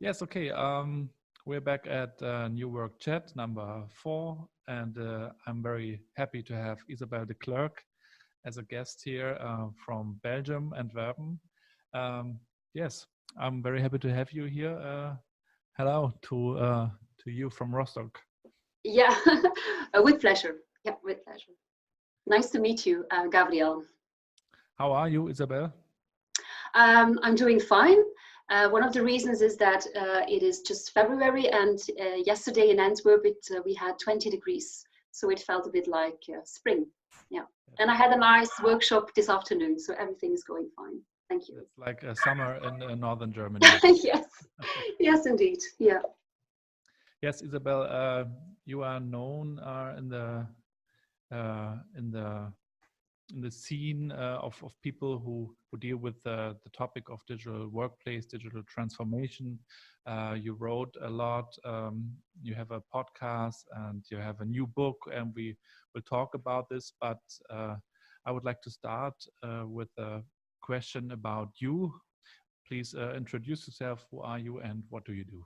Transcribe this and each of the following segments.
Yes, okay. We're back at New Work Chat number 4, and I'm very happy to have Isabel De Clercq as a guest here from Belgium, Antwerpen. Yes, I'm very happy to have you here. Hello to you from Rostock. Yeah, with pleasure. Yeah, with pleasure. Nice to meet you, Gabriel. How are you, Isabel? I'm doing fine. One of the reasons is that it is just February, and yesterday in Antwerp we had 20 degrees, so it felt a bit like spring. Yeah, and I had a nice workshop this afternoon, so everything is going fine. Thank you. It's like a summer in northern Germany. Yes, yes, indeed. Yeah. Yes, Isabel, you are known in the scene of people who deal with the topic of digital workplace, digital transformation. You wrote a lot. You have a podcast and you have a new book, and we will talk about this. But I would like to start with a question about you. Please introduce yourself. Who are you and what do you do?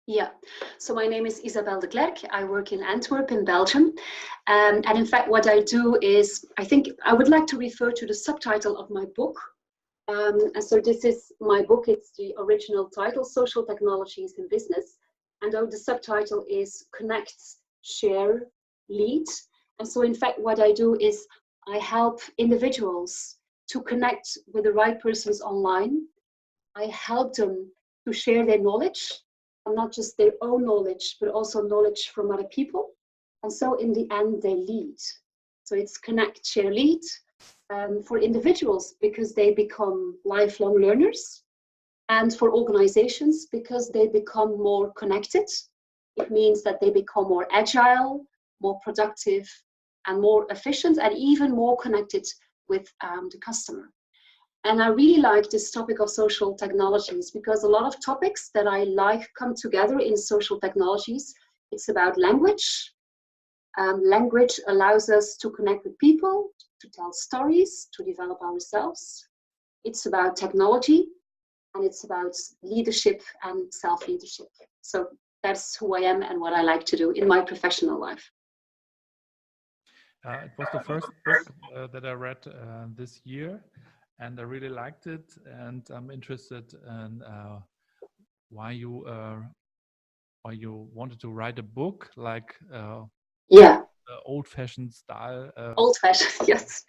Yeah, so my name is Isabel De Clercq. I work in Antwerp in Belgium. And in fact, what I do is, I think I would like to refer to the subtitle of my book. And so this is my book. It's the original title, Social Technologies in Business. And the subtitle is Connect, Share, Lead. And so in fact, what I do is I help individuals to connect with the right persons online. I help them to share their knowledge, and not just their own knowledge, but also knowledge from other people. And so in the end, they lead. So it's connect, share, lead for individuals because they become lifelong learners, and for organizations because they become more connected. It means that they become more agile, more productive, and more efficient, and even more connected with the customer. And I really like this topic of social technologies because a lot of topics that I like come together in social technologies. It's about language. Language allows us to connect with people, to tell stories, to develop ourselves. It's about technology, and it's about leadership and self-leadership. So that's who I am and what I like to do in my professional life. It was the first book that I read this year. And I really liked it, and I'm interested in why you wanted to write a book like old-fashioned style. Old-fashioned, yes.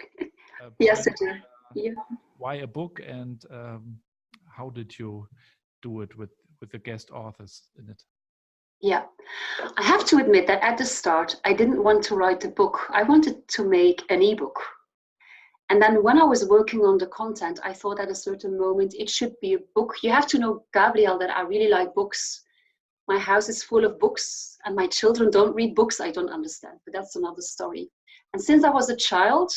Yes, it is. Yeah. Why a book, and how did you do it with the guest authors in it? Yeah, I have to admit that at the start, I didn't want to write a book. I wanted to make an ebook. And then when I was working on the content, I thought at a certain moment it should be a book. You have to know, Gabriel, that I really like books. My house is full of books, and my children don't read books. I don't understand, but that's another story. And since I was a child,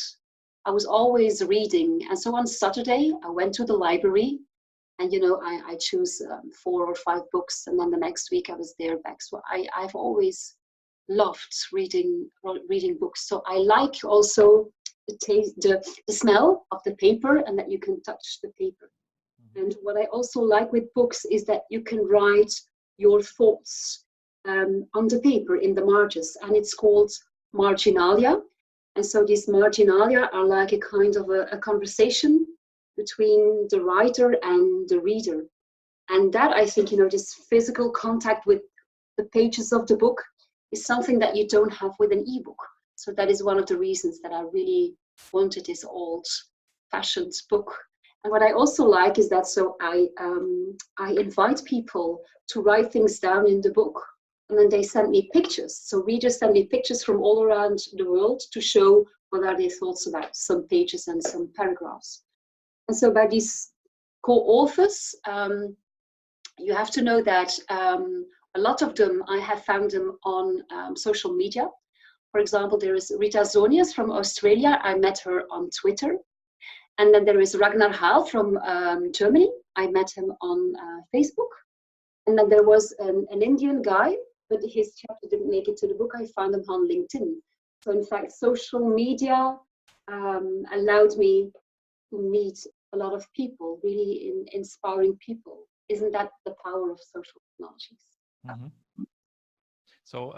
I was always reading. And so on Saturday, I went to the library, and I choose 4 or 5 books, and then the next week I was there back. So I've always loved reading books. So I like also the taste, the smell of the paper, and that you can touch the paper. And what I also like with books is that you can write your thoughts on the paper in the margins, and it's called marginalia. And so these marginalia are like a kind of a conversation between the writer and the reader. And that, I think, this physical contact with the pages of the book is something that you don't have with an ebook. So that is one of the reasons that I really wanted this old-fashioned book. And what I also like is that I invite people to write things down in the book, and then they send me pictures. So readers send me pictures from all around the world to show what are their thoughts about some pages and some paragraphs. And so by these co-authors, you have to know that a lot of them, I have found them on social media. For example, there is Rita Zonius from Australia. I met her on Twitter. And then there is Ragnar Hall from Germany. I met him on Facebook. And then there was an Indian guy, but his chapter didn't make it to the book. I found him on LinkedIn. So in fact, social media allowed me to meet a lot of people, really inspiring people. Isn't that the power of social technologies. Mm-hmm. So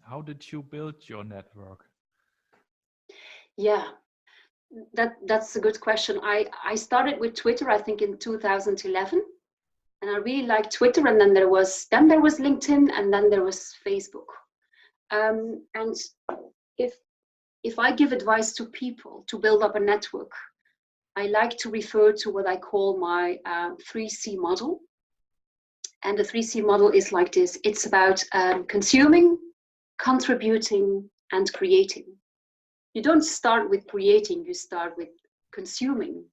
how did you build your network? Yeah, that's a good question. I started with Twitter, I think in 2011, and I really liked Twitter. And then there was LinkedIn, and then there was Facebook. And if I give advice to people to build up a network, I like to refer to what I call my 3C model. And the 3C model is like this. It's about consuming, contributing, and creating. You don't start with creating, you start with consuming.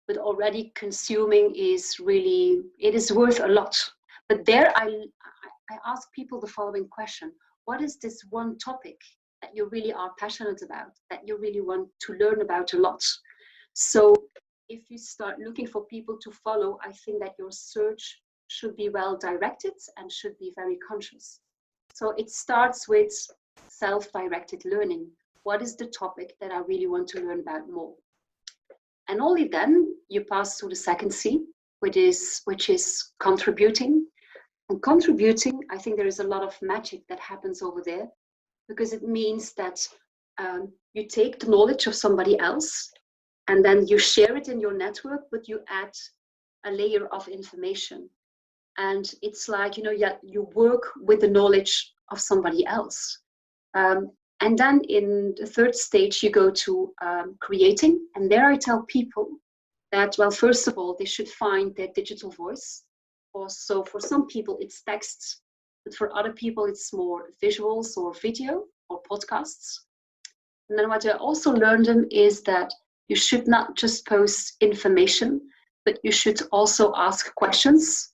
But already consuming is really, it is worth a lot. But there I ask people the following question. What is this one topic that you really are passionate about, that you really want to learn about a lot? So if you start looking for people to follow, I think that your search should be well directed and should be very conscious. So it starts with self-directed learning. What is the topic that I really want to learn about more? And only then you pass to the second C, which is contributing. And contributing, I think there is a lot of magic that happens over there, because it means that you take the knowledge of somebody else and then you share it in your network, but you add a layer of information. And it's like, you work with the knowledge of somebody else. And then in the third stage, you go to creating. And there I tell people that, well, first of all, they should find their digital voice. Also, for some people, it's text, but for other people, it's more visuals or video or podcasts. And then what I also learned them is that you should not just post information, but you should also ask questions.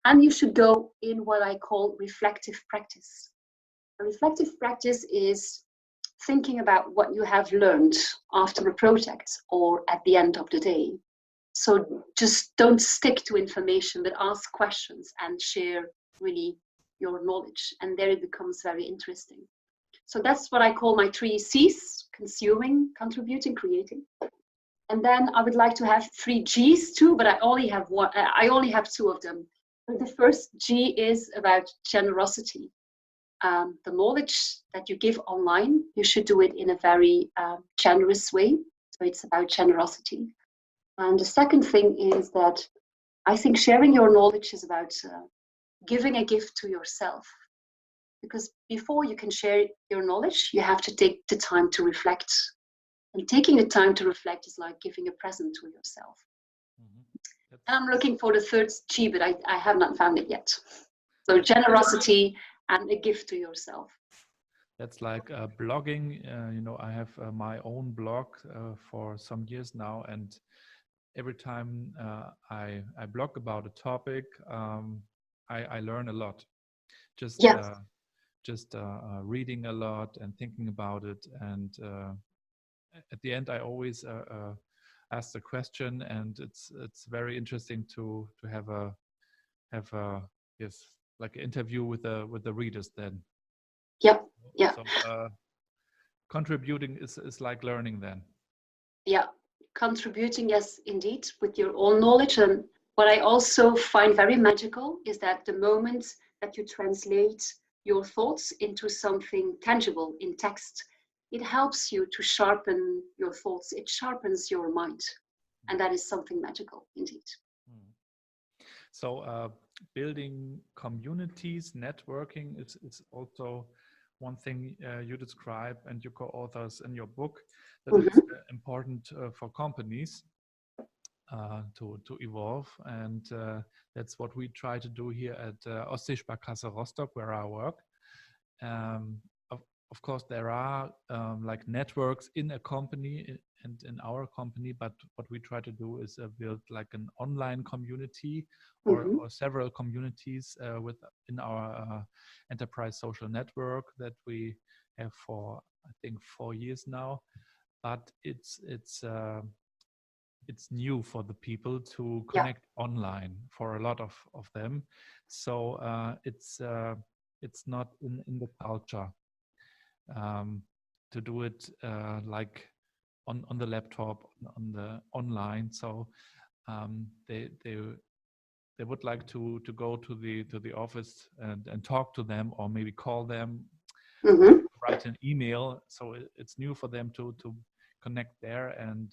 And you should go in what I call reflective practice. A reflective practice is thinking about what you have learned after a project or at the end of the day. So just don't stick to information, but ask questions and share really your knowledge. And there it becomes very interesting. So that's what I call my 3 C's: consuming, contributing, creating. And then I would like to have 3 G's too, but I only have 2 of them. The first G is about generosity. The knowledge that you give online, you should do it in a very generous way. So it's about generosity. And the second thing is that I think sharing your knowledge is about giving a gift to yourself. Because before you can share your knowledge, you have to take the time to reflect. And taking the time to reflect is like giving a present to yourself. Mm-hmm. And I'm looking for the third G, but I have not found it yet. So generosity and a gift to yourself. That's like blogging. I have my own blog for some years now, and every time I blog about a topic, I learn a lot. Just reading a lot and thinking about it, and at the end I always ask the question, and it's very interesting to have a like an interview with the readers then. Yeah. So contributing is like learning then. Yeah, contributing, yes, indeed, with your own knowledge. And what I also find very magical is that the moment that you translate your thoughts into something tangible in text, it helps you to sharpen your thoughts. It sharpens your mind. And that is something magical indeed. So building communities, networking is also one thing you describe, and you co-authors in your book, that it's important for companies to evolve. And that's what we try to do here at Ostseesparkasse Rostock, where I work. Of course, there are like networks in a company and in our company, but what we try to do is build like an online community or several communities in our enterprise social network that we have for, I think, 4 years now. But it's new for the people to connect online for a lot of them. So it's not in the culture to do it like on the laptop, on the online. So they they would like to go to the office and talk to them, or maybe call them, write an email. So it's new for them to connect there. And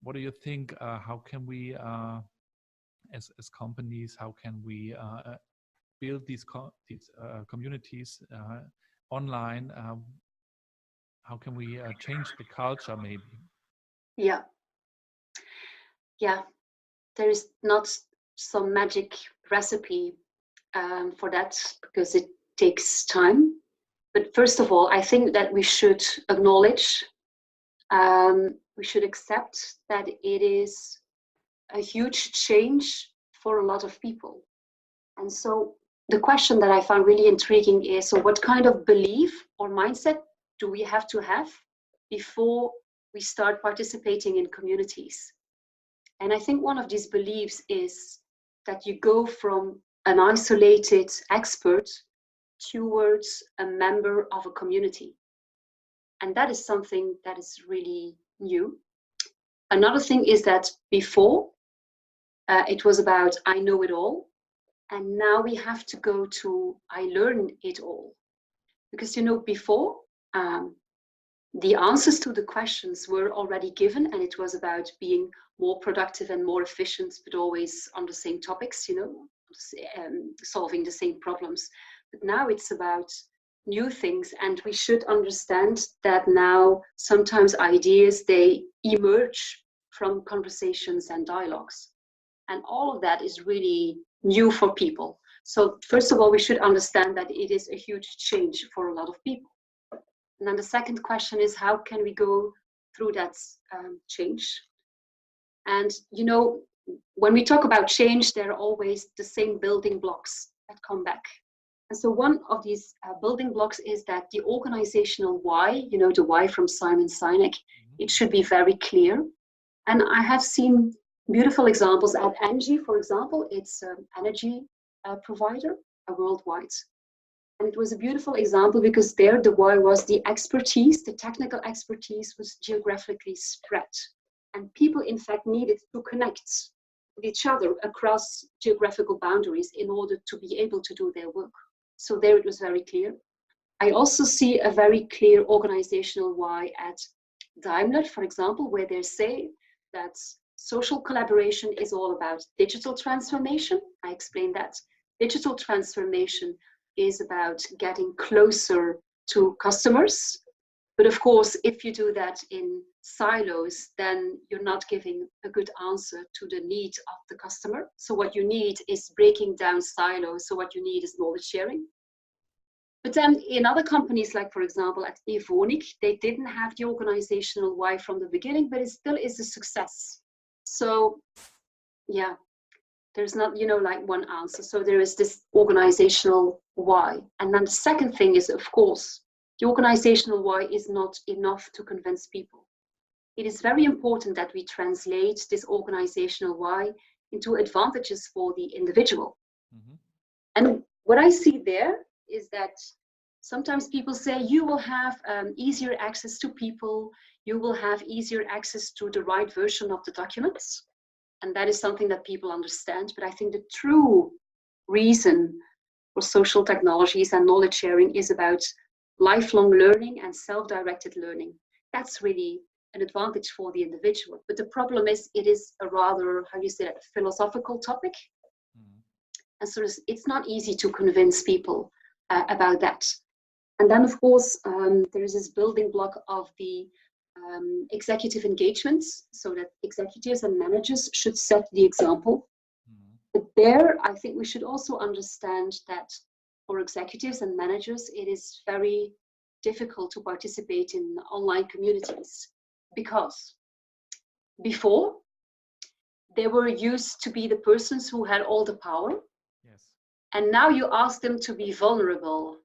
what do you think? How can we, as companies, how can we build these communities online? How can we change the culture, maybe? Yeah. There is not some magic recipe for that, because it takes time. But first of all, I think that we should acknowledge, we should accept that it is a huge change for a lot of people. And so the question that I found really intriguing is, so what kind of belief or mindset do we have to have before we start participating in communities? And I think one of these beliefs is that you go from an isolated expert towards a member of a community. And that is something that is really new. Another thing is that before, it was about I know it all. And now we have to go to I learn it all. Because, before, the answers to the questions were already given, and it was about being more productive and more efficient, but always on the same topics, solving the same problems. But now it's about new things, and we should understand that now sometimes ideas, they emerge from conversations and dialogues. And all of that is really new for people. So first of all, we should understand that it is a huge change for a lot of people. And then the second question is, how can we go through that change? And, when we talk about change, there are always the same building blocks that come back. And so one of these building blocks is that the organizational why, the why from Simon Sinek, it should be very clear. And I have seen beautiful examples at Engie, for example. It's an energy provider worldwide. And it was a beautiful example because there the why was the expertise, the technical expertise was geographically spread. And people, in fact, needed to connect with each other across geographical boundaries in order to be able to do their work. So there it was very clear. I also see a very clear organizational why at Daimler, for example, where they say that social collaboration is all about digital transformation. I explained that. Digital transformation is about getting closer to customers. But of course, if you do that in silos, then you're not giving a good answer to the need of the customer. So what you need is breaking down silos. So what you need is knowledge sharing. But then in other companies, like for example at Evonik, they didn't have the organizational why from the beginning, but it still is a success. So yeah, there's not, like one answer. So there is this organizational why. And then the second thing is, of course, the organizational why is not enough to convince people. It is very important that we translate this organizational why into advantages for the individual. Mm-hmm. And what I see there is that sometimes people say you will have easier access to people, you will have easier access to the right version of the documents. And that is something that people understand. But I think the true reason for social technologies and knowledge sharing is about lifelong learning and self-directed learning. That's really an advantage for the individual. But the problem is, it is a rather, philosophical topic. Mm-hmm. And so it's not easy to convince people about that. And then, of course, there is this building block of the executive engagements, so that executives and managers should set the example. Mm-hmm. But there, I think we should also understand that for executives and managers, it is very difficult to participate in online communities, because before they were used to be the persons who had all the power. Yes. And now you ask them to be vulnerable.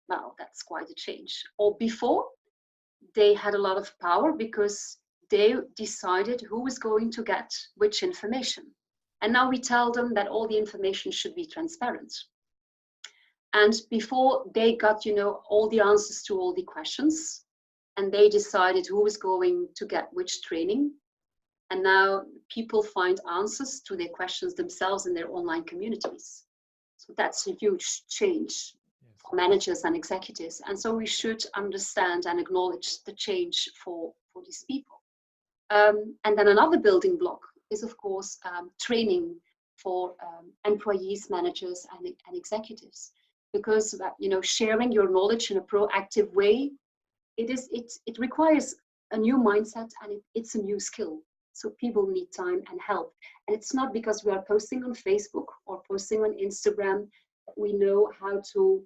Well, that's quite a change. Or before, they had a lot of power because they decided who was going to get which information. And now we tell them that all the information should be transparent. And before, they got, all the answers to all the questions, and they decided who was going to get which training. And now people find answers to their questions themselves in their online communities. So that's a huge change for managers and executives. And so we should understand and acknowledge the change for these people. And then another building block is, of course, training for employees, managers, and executives. Because sharing your knowledge in a proactive way, it requires a new mindset, and it's a new skill. So people need time and help. And it's not because we are posting on Facebook or posting on Instagram that we know how to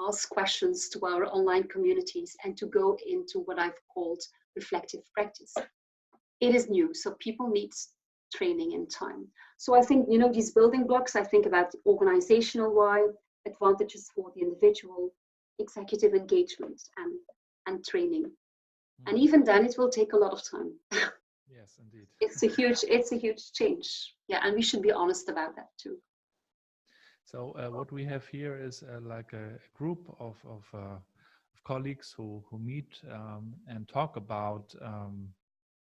ask questions to our online communities and to go into what I've called reflective practice. It is new, so people need training and time. So I think, these building blocks, I think about organizational wide advantages for the individual, executive engagement, and training. And even then, it will take a lot of time. Yes, indeed. It's a huge change. Yeah, and we should be honest about that too. So what we have here is like a group of colleagues who meet and talk about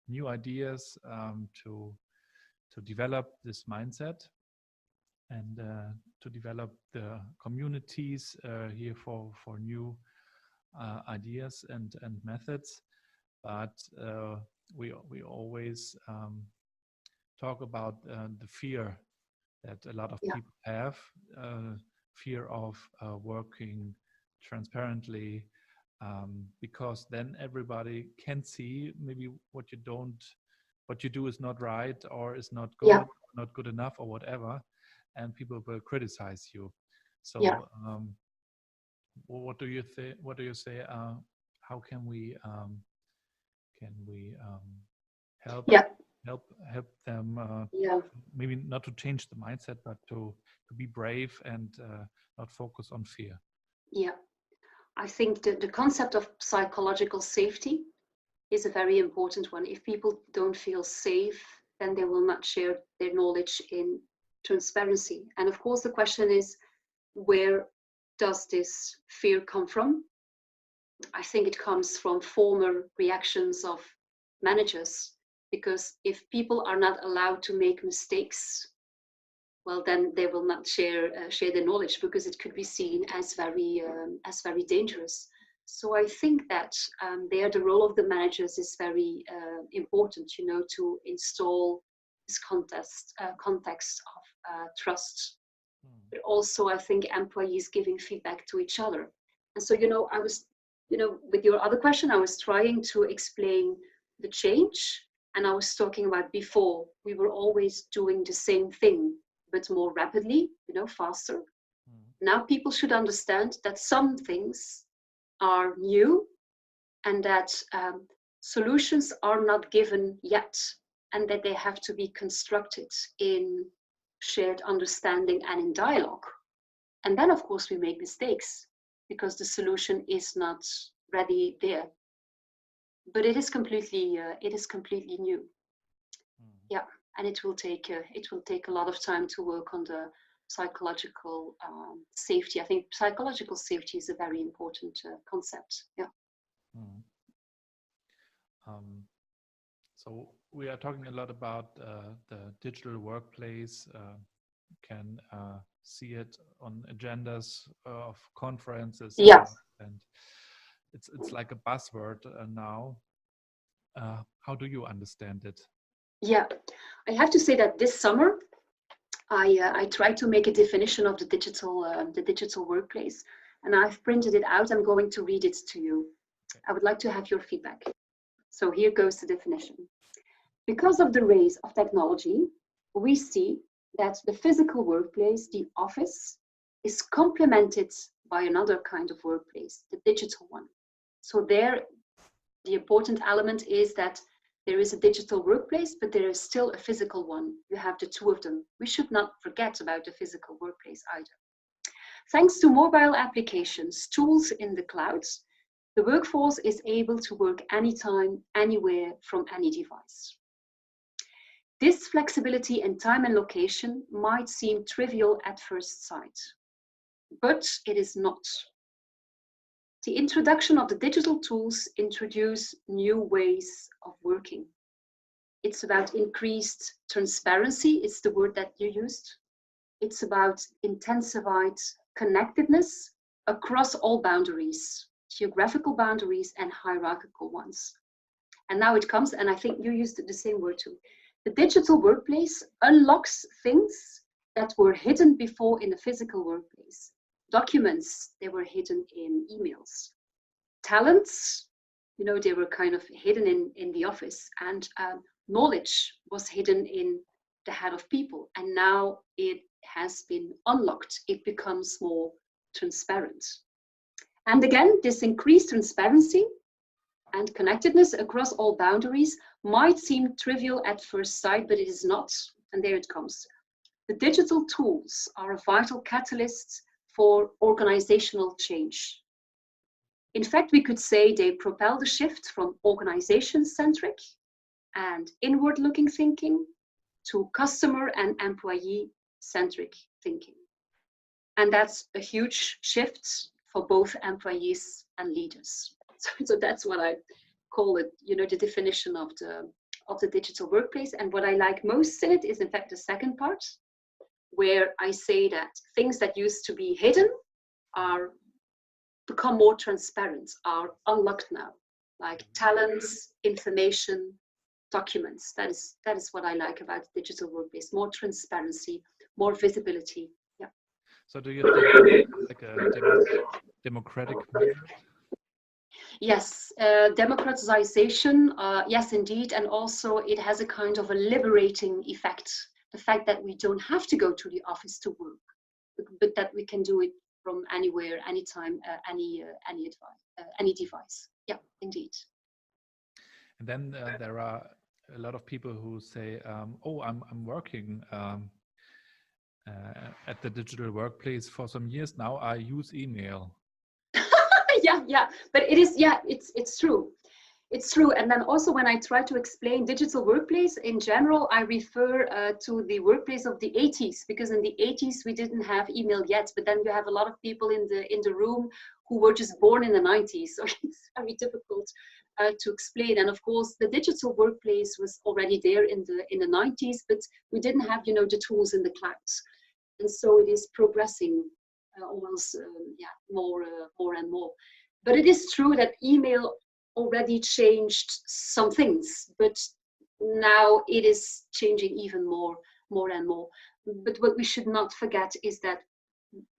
new ideas to develop this mindset and to develop the communities here for new ideas and methods. But we always talk about the fear that a lot of people have, fear of working transparently, because then everybody can see maybe what you do is not right or is not good, not good enough or whatever, and people will criticize you. So what do you think? What do you say? How can we help them? Maybe not to change the mindset, but to be brave and not focus on fear. Yeah, I think the concept of psychological safety is a very important one. If people don't feel safe, then they will not share their knowledge in transparency. And of course, the question is, where does this fear come from? I think it comes from former reactions of managers, because if people are not allowed to make mistakes, well, then they will not share their knowledge, because it could be seen as very dangerous. So I think that there the role of the managers is very important, to install this context of trust. But also, I think employees giving feedback to each other. And so, I was, with your other question, I was trying to explain the change. And I was talking about before, we were always doing the same thing, but more rapidly, faster. Now people should understand that some things are new and that solutions are not given yet, and that they have to be constructed in shared understanding and in dialogue. And then, of course, we make mistakes because the solution is not ready there. But it is completely new. Yeah, and it will take a lot of time to work on the psychological safety. I think psychological safety is a very important concept. Yeah. So we are talking a lot about the digital workplace. Can see it on agendas of conferences. Yes. And it's like a buzzword now. How do you understand it? Yeah, I have to say that this summer I tried to make a definition of the digital workplace, and I've printed it out. I'm going to read it to you. Okay. I would like to have your feedback. So here goes the definition. Because of the rise of technology, we see that the physical workplace, the office, is complemented by another kind of workplace, the digital one. So there, the important element is that there is a digital workplace, but there is still a physical one. You have the two of them. We should not forget about the physical workplace either. Thanks to mobile applications, tools in the clouds, the workforce is able to work anytime, anywhere, from any device. This flexibility in time and location might seem trivial at first sight, but it is not. The introduction of the digital tools introduce new ways of working. It's about increased transparency. It's the word that you used. It's about intensified connectedness across all boundaries, geographical boundaries and hierarchical ones. And now it comes, and I think you used the same word too. The digital workplace unlocks things that were hidden before in the physical workplace. Documents, they were hidden in emails. Talents, they were kind of hidden in the office. And knowledge was hidden in the head of people. And now it has been unlocked. It becomes more transparent. And again, this increased transparency and connectedness across all boundaries might seem trivial at first sight, but it is not. And there it comes. The digital tools are a vital catalyst for organizational change. In fact, we could say they propel the shift from organization-centric and inward-looking thinking to customer and employee-centric thinking. And that's a huge shift for both employees and leaders. So that's what I call it, the definition of the digital workplace. And what I like most in it is, in fact, the second part, where I say that things that used to be hidden are become more transparent, are unlocked now, like talents, information, documents. That is what I like about the digital workplace: more transparency, more visibility. Yeah. So do you think like a democratic movement? Yes, democratization, yes, indeed. And also it has a kind of a liberating effect. The fact that we don't have to go to the office to work, but that we can do it from anywhere, anytime, any device. Yeah, indeed. And then there are a lot of people who say, "Oh, I'm working at the digital workplace for some years now. I use email." Yeah, but it is, it's true. It's true. And then also when I try to explain digital workplace in general, I refer to the workplace of the 80s, because in the 80s we didn't have email yet, but then you have a lot of people in the room who were just born in the 90s. So it's very difficult to explain. And of course, the digital workplace was already there in the 90s, but we didn't have, the tools in the clouds. And so it is progressing almost more and more. But it is true that email already changed some things, but now it is changing even more and more. But what we should not forget is that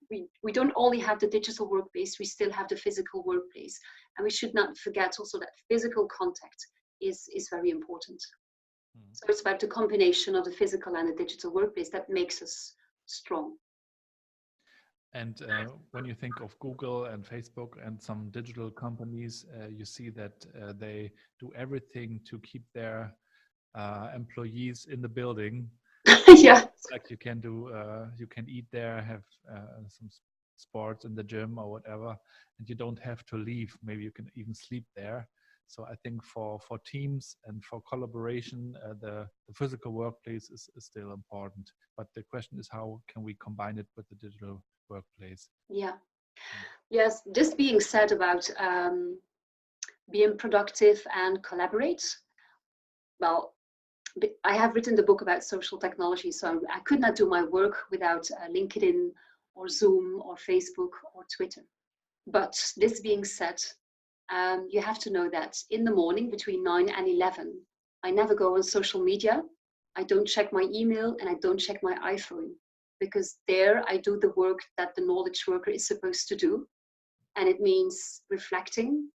we don't only have the digital workplace, we still have the physical workplace. And we should not forget also that physical contact is very important. So it's about the combination of the physical and the digital workplace that makes us strong. And when you think of Google and Facebook and some digital companies, you see that they do everything to keep their employees in the building. Yeah. Like you can eat there, have some sports in the gym or whatever, and you don't have to leave. Maybe you can even sleep there. So I think for teams and for collaboration, the physical workplace is still important. But the question is, how can we combine it with the digital workplace? Yeah. Yes, this being said about being productive and collaborate, well, I have written the book about social technology, so I could not do my work without LinkedIn or Zoom or Facebook or Twitter. But this being said, you have to know that in the morning between 9 and 11, I never go on social media. I don't check my email and I don't check my iPhone, because there I do the work that the knowledge worker is supposed to do. And it means reflecting,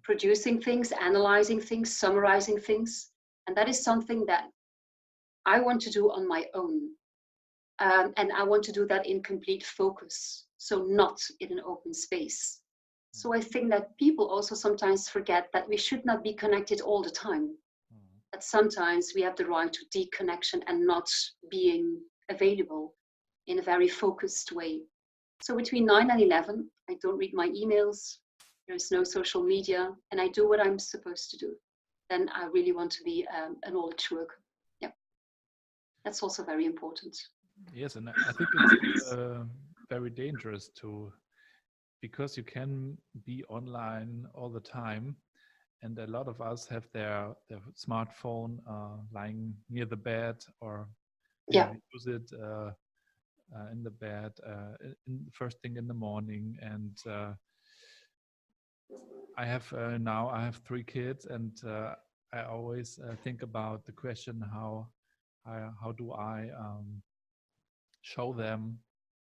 producing things, analyzing things, summarizing things. And that is something that I want to do on my own. And I want to do that in complete focus, so not in an open space. So I think that people also sometimes forget that we should not be connected all the time. That sometimes we have the right to deconnection and not being available in a very focused way. So between 9 and 11, I don't read my emails, there's no social media, and I do what I'm supposed to do. Then I really want to be a knowledge worker. Yeah, that's also very important. Yes, and I think it's very dangerous because you can be online all the time, and a lot of us have their smartphone lying near the bed, or use it in the bed first thing in the morning. And I have now I have 3 kids, and I always think about the question, how do I show them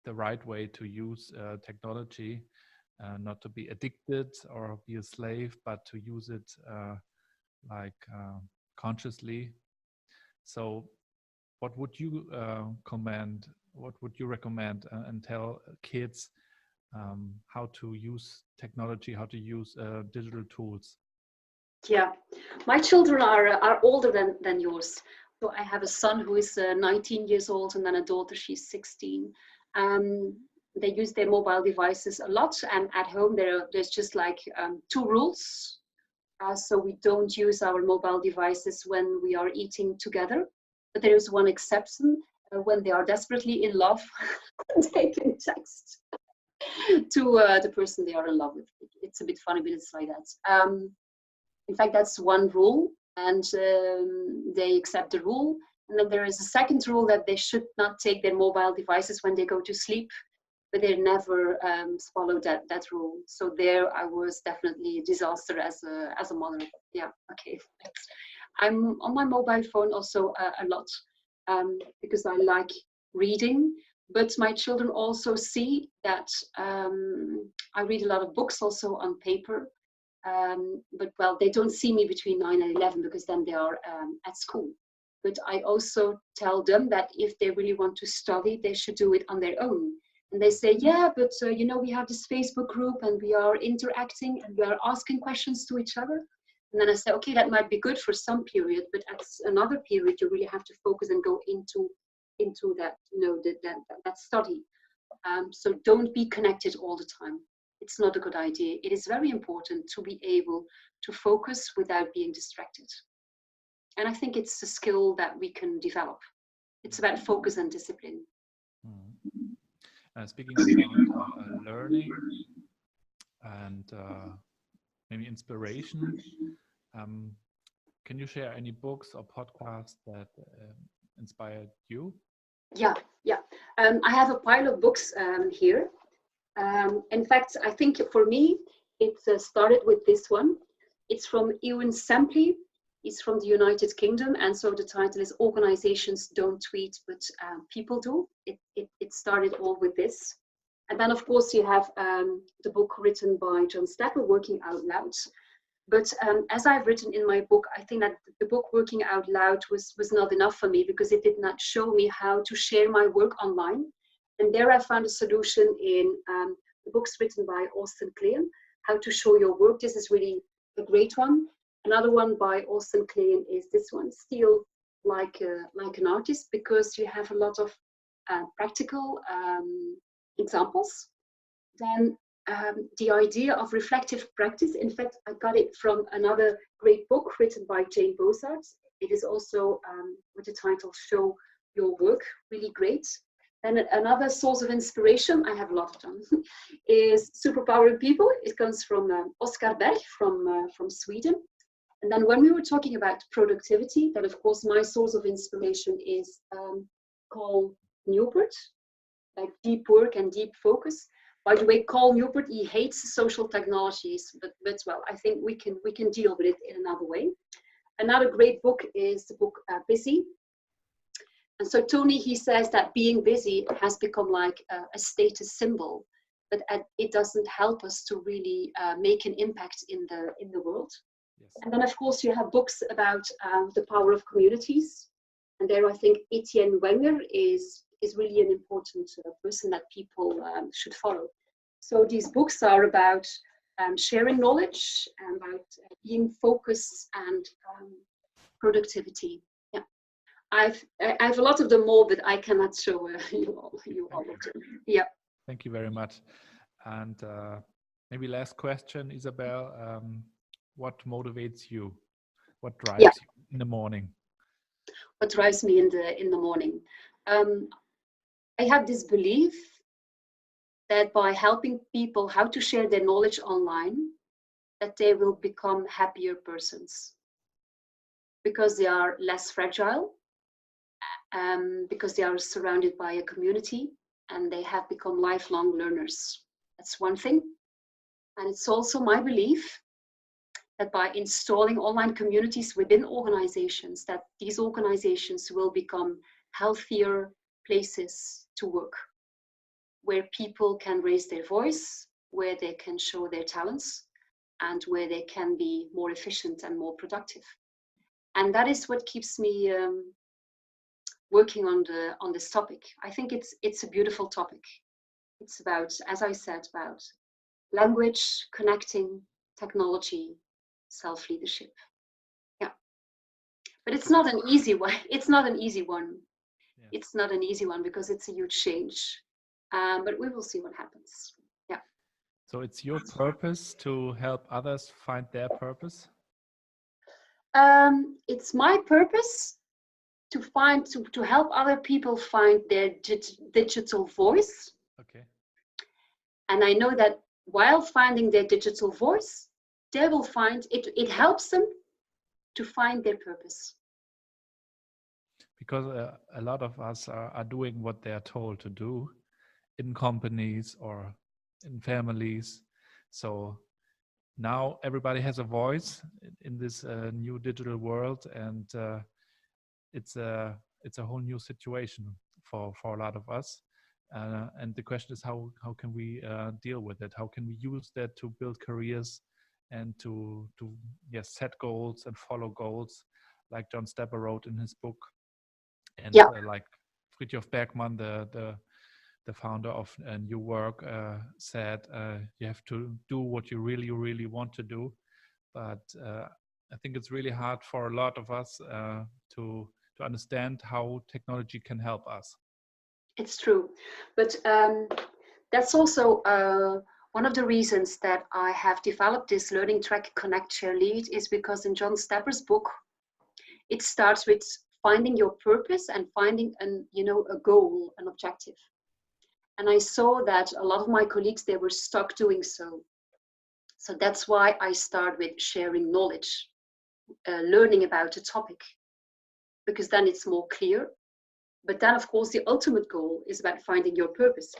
the right way to use technology, not to be addicted or be a slave, but to use it consciously. So what would you recommend and tell kids how to use technology, how to use digital tools? Yeah, my children are older than yours. So I have a son who is 19 years old, and then a daughter, she's 16. They use their mobile devices a lot, and at home there's just like 2 rules. So we don't use our mobile devices when we are eating together, but there is one exception: when they are desperately in love, they can text to the person they are in love with. It's a bit funny, but it's like that. In fact, that's one rule, and they accept the rule. And then there is a second rule, that they should not take their mobile devices when they go to sleep, but they never followed that rule. So there I was definitely a disaster as a mother. Yeah, okay. I'm on my mobile phone also a lot because I like reading, but my children also see that I read a lot of books also on paper. But well, they don't see me between 9 and 11 because then they are at school. But I also tell them that if they really want to study, they should do it on their own. And they say, yeah, but you know, we have this Facebook group and we are interacting and we are asking questions to each other. And then I say, okay, that might be good for some period, but at another period, you really have to focus and go into that, you know, that study. So don't be connected all the time. It's not a good idea. It is very important to be able to focus without being distracted. And I think it's a skill that we can develop. It's about focus and discipline. Speaking about learning and maybe inspiration, can you share any books or podcasts that inspired you? Yeah. I have a pile of books here. In fact, I think for me, it started with this one. It's from Ewan Sempley. He's from the United Kingdom, and so the title is "Organizations Don't Tweet, but People Do." It started all with this. And then, of course, you have the book written by John Staple, Working Out Loud. But as I've written in my book, I think that the book Working Out Loud was not enough for me, because it did not show me how to share my work online. And there I found a solution in the books written by Austin Kleon, How to Show Your Work. This is really a great one. Another one by Austin Kleon is this one, Steal Like an Artist, because you have a lot of practical examples. Then the idea of reflective practice, in fact, I got it from another great book written by Jane Bozart. It is also with the title Show Your Work, really great. Then another source of inspiration, I have a lot of them, is Superpowering People. It comes from Oscar Berg from Sweden. And then when we were talking about productivity, then of course my source of inspiration is Carl Newport, like deep work and deep focus. By the way, Carl Newport, he hates social technologies, but well, I think we can deal with it in another way. Another great book is the book Busy. And so Tony, he says that being busy has become like a status symbol, but it doesn't help us to really make an impact in the world. Yes. And then, of course, you have books about the power of communities. And there I think Etienne Wenger is really an important person that people should follow. So these books are about sharing knowledge, about being focused and productivity. Yeah, I have a lot of them more, but I cannot show you all of them. Yeah. Thank you very much. And maybe last question, Isabel. What motivates you? What drives you in the morning? What drives me in the morning? I have this belief that by helping people how to share their knowledge online, that they will become happier persons because they are less fragile, because they are surrounded by a community and they have become lifelong learners. That's one thing. And it's also my belief that by installing online communities within organizations, that these organizations will become healthier places to work, where people can raise their voice, where they can show their talents, and where they can be more efficient and more productive. And that is what keeps me working on this topic. I think it's a beautiful topic. It's about, as I said, about language, connecting, technology, self-leadership. Yeah. But it's not an easy one. It's not an easy one. Yeah. It's not an easy one because it's a huge change. But we will see what happens. Yeah. So it's your purpose to help others find their purpose? It's my purpose to help other people find their digital voice. Okay. And I know that while finding their digital voice, they will find it helps them to find their purpose. Because a lot of us are doing what they are told to do in companies or in families. So now everybody has a voice in this new digital world, and it's a whole new situation for a lot of us. And the question is, how can we deal with it? How can we use that to build careers and to set goals and follow goals, like John Stepper wrote in his book, and like Fridtjof Bergmann, the founder of New Work, said, you have to do what you really, really want to do. But I think it's really hard for a lot of us to understand how technology can help us. It's true, but that's also one of the reasons that I have developed this learning track Connect, Share, Lead, is because in John Stepper's book, it starts with finding your purpose and finding a goal, an objective. And I saw that a lot of my colleagues, they were stuck doing so. So that's why I start with sharing knowledge, learning about a topic, because then it's more clear. But then, of course, the ultimate goal is about finding your purpose.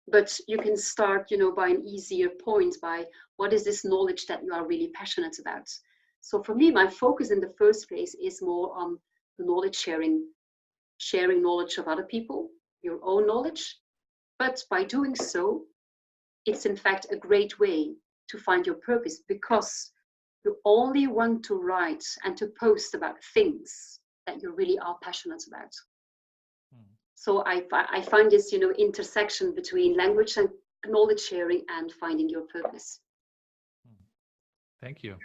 But you can start, by an easier point, by what is this knowledge that you are really passionate about. So for me, my focus in the first place is more on the knowledge sharing knowledge of other people, your own knowledge. But by doing so, it's in fact a great way to find your purpose, because you only want to write and to post about things that you really are passionate about. So I find this, intersection between language and knowledge sharing and finding your purpose. Thank you.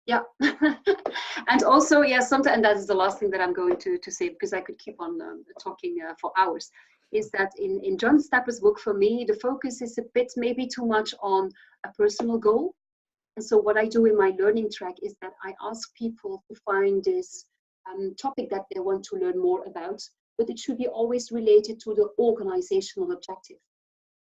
Yeah. And also, sometimes, and that is the last thing that I'm going to say, because I could keep on talking for hours, is that in John Stepper's book, for me, the focus is a bit maybe too much on a personal goal. And so what I do in my learning track is that I ask people to find this topic that they want to learn more about, but it should be always related to the organizational objective.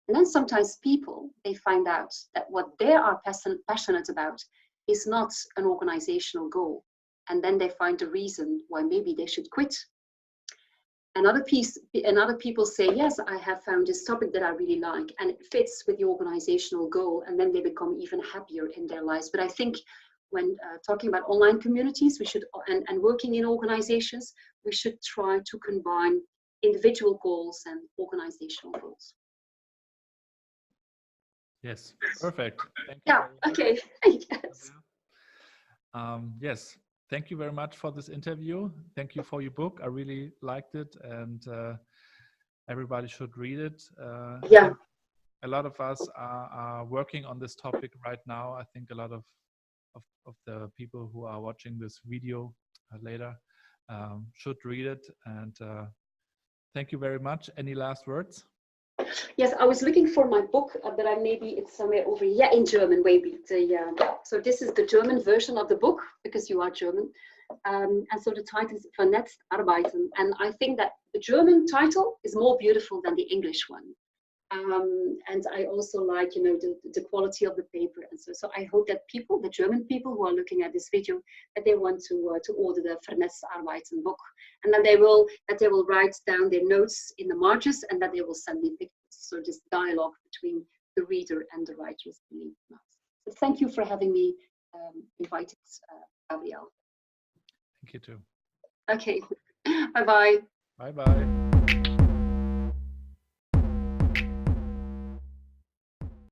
And then sometimes people, they find out that what they are passionate about is not an organizational goal. And then they find a reason why maybe they should quit. And other people say, yes, I have found this topic that I really like, and it fits with the organizational goal, and then they become even happier in their lives. But I think when talking about online communities, we should, and working in organizations, we should try to combine individual goals and organizational goals. Yes, perfect. Thank you. Yeah, okay. Yes. Yes, thank you very much for this interview. Thank you for your book. I really liked it, and everybody should read it. Yeah. A lot of us are working on this topic right now. I think a lot of the people who are watching this video later should read it. And thank you very much. Any last words? Yes, I was looking for my book, but maybe it's somewhere over here. Yeah, in German, maybe. So this is the German version of the book, because you are German. And so the title is VernetztArbeiten. And I think that the German title is more beautiful than the English one. And I also like, the quality of the paper. And so I hope that people, the German people who are looking at this video, that they want to order the VernetztArbeiten book, and that they will write down their notes in the margins, and that they will send me pictures. So this dialogue between the reader and the writer is really nice. So thank you for having me invited, Gabriel. Thank you too. Okay. Bye-bye. Bye-bye.